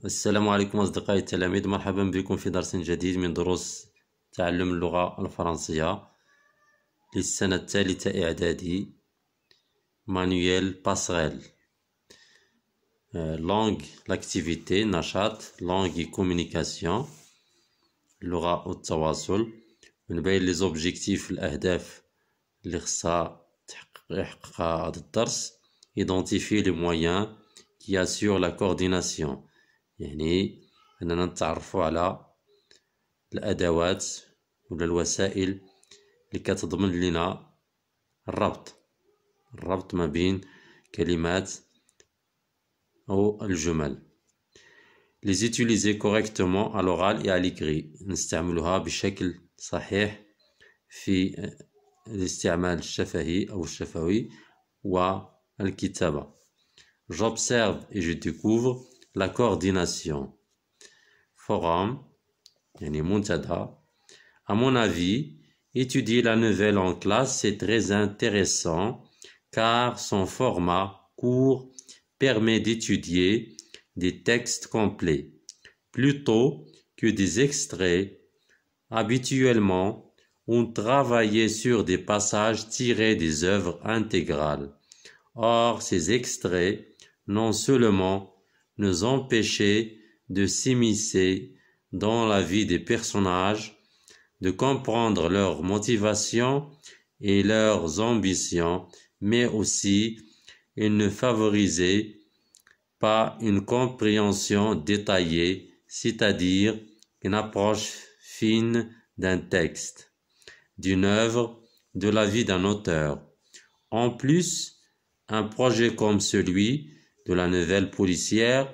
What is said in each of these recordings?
السلام عليكم أصدقائي التلاميذ، مرحبا بكم في درس جديد من دروس تعلم اللغة الفرنسية للسنة الثالثة إعدادي. مانويل باسريل. لانغ لاكتيفيتي نشاط لانغ كومونيكاسيون اللغة والتواصل. نبين لي زوبجيكتيف الأهداف اللي خصها يحققها هذا الدرس. identifier les moyens qui assurent la coordination، يعني أننا نتعرفوا على الأدوات ولا الوسائل اللي كتضمن لنا الربط ما بين كلمات أو الجمل. les utiliser correctement à l'oral et à l'écrit، نستعملها بشكل صحيح في الاستعمال الشفهي أو الشفوي والكتابة. j'observe et je découvre la coordination. forum يعني منتدى. à mon avis, étudier la nouvelle en classe c'est très intéressant car son format court permet d'étudier des textes complets plutôt que des extraits. Habituellement, on travaillait sur des passages tirés des œuvres intégrales. Or, ces extraits non seulement nous empêchaient de s'immiscer dans la vie des personnages, de comprendre leurs motivations et leurs ambitions, mais aussi ils ne favorisaient pas une compréhension détaillée, c'est-à-dire une approche fine d'un texte, d'une œuvre, de la vie d'un auteur. En plus, un projet comme celui de la nouvelle policière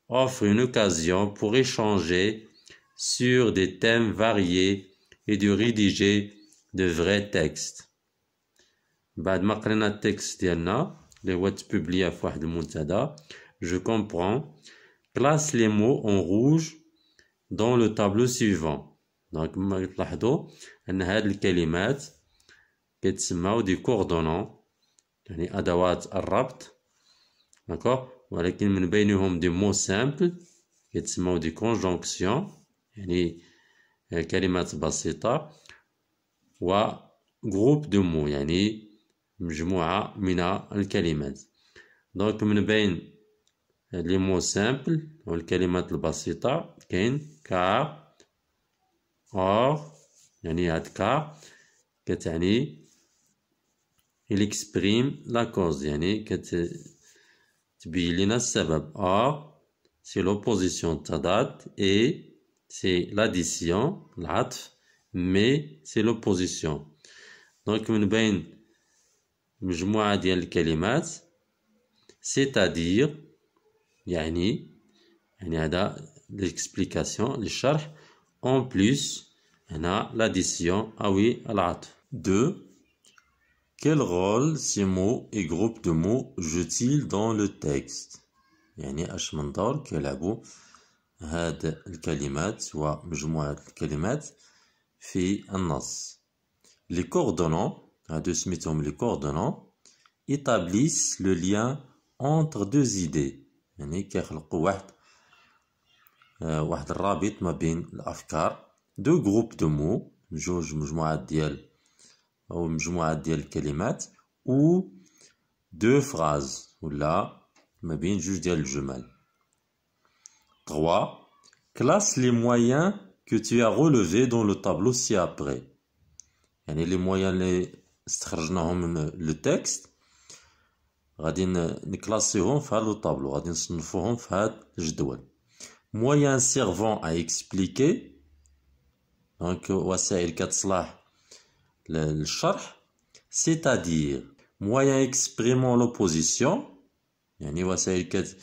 offre une occasion pour échanger sur des thèmes variés et de rédiger de vrais textes. بعد ما قرينا التكست ديالنا اللي هو تبوبليا في واحد المنتدى، je comprends. classe les mots en rouge dans le tableau suivant. donc كما تلاحظوا ان هاد الكلمات كتسماو دي كوردونون، يعني ادوات الربط، داكوغ، ولكن من بينهم دي مو سامبل كتسماو دي كونجونكسيون، يعني كلمات بسيطة، و جروب دو مو يعني مجموعة من الكلمات. دونك من بين لي مو سامبل والكلمات البسيطة كاين كار، اور، يعني هاد كار كتعني il exprime la cause، يعني كتبين لنا السبب. or c'est l'opposition تضاد، et c'est l'addition العطف، mais c'est l'opposition. donc من بين مجموعة ديال الكلمات c'est-à-dire يعني هذا l'explication للشرح. en plus هنا l'addition أوي العطف. 2. quel rôle ces mots et groupes de mots jouent-ils dans le texte؟ يعني اش من دور كيلعبوا هاد الكلمات ومجموعة الكلمات في النص. les coordonnants هادو سميتهم les coordonnants établissent le lien entre deux idées، يعني كيخلقوا واحد الرابط ما بين الافكار. دو جروب دو مو جوج مجموعات ديال الكلمات، او دو فراز ولا ما بين جوج ديال الجمل. 3. classe les moyens que tu as relevés dans le tableau ci-après، يعني les moyens اللي استخرجناهم من لو تكست غادي نكلاسيهم في هذا الطابلو، غادي نصنفوهم في هذا الجدول. moyens servant à expliquer، دونك وسائل كتصلح للشرح. c'est-à-dire moyens exprimant l'opposition، يعني وسائل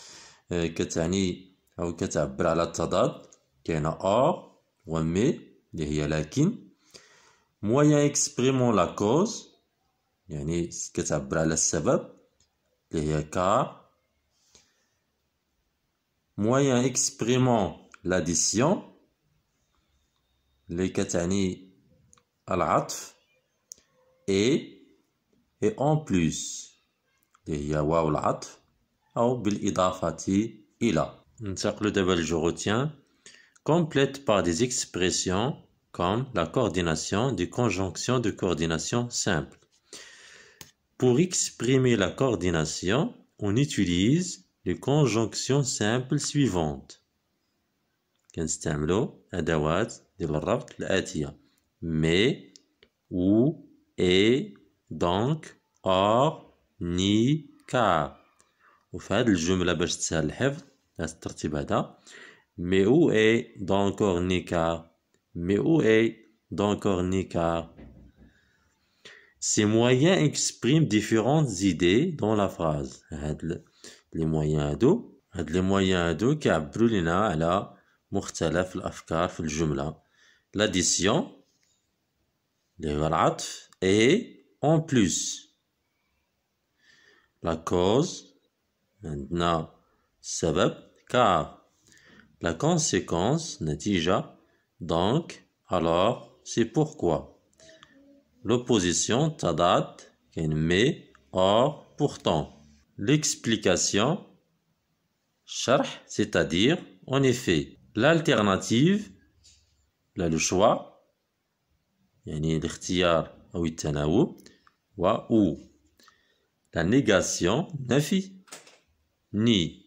كتعني أو كتعبر على التضاد، كاينة or و mais اللي هي لكن. moyens exprimant la cause، يعني كتعبر على السبب اللي هي car. moyens exprimant l'addition اللي كتعني العطف. et en plus اللي هي واو العطف أو بالإضافة إلى. ننتقل دابا je retiens. Complète par des expressions comme la coordination des conjonctions de coordination simple. Pour exprimer la coordination, on utilise les conjonctions simples suivantes. كنستعملوا أدوات ديال الربط الآتية: mais, ou, et, donc, or, ni, car. وفي هذه الجملة باش تسهل الحفظ نفس الترتيب هذا: mais où est donc or ni car. Mais où est donc or ni car. Ces moyens expriment différentes idées dans la phrase. هاد les moyens هادو كيعبروا لنا على مختلف الأفكار في الجملة. L'addition اللي هو العطف et en plus. La cause عندنا السبب car. La conséquence نتيجة donc alors c'est pourquoi. L'opposition تضاد كاين mais or pourtant. L'explication الشرح c'est-à-dire en effet. L'alternative là le choix يعني الاختيار أو التناوب و ou. La négation نفي ni.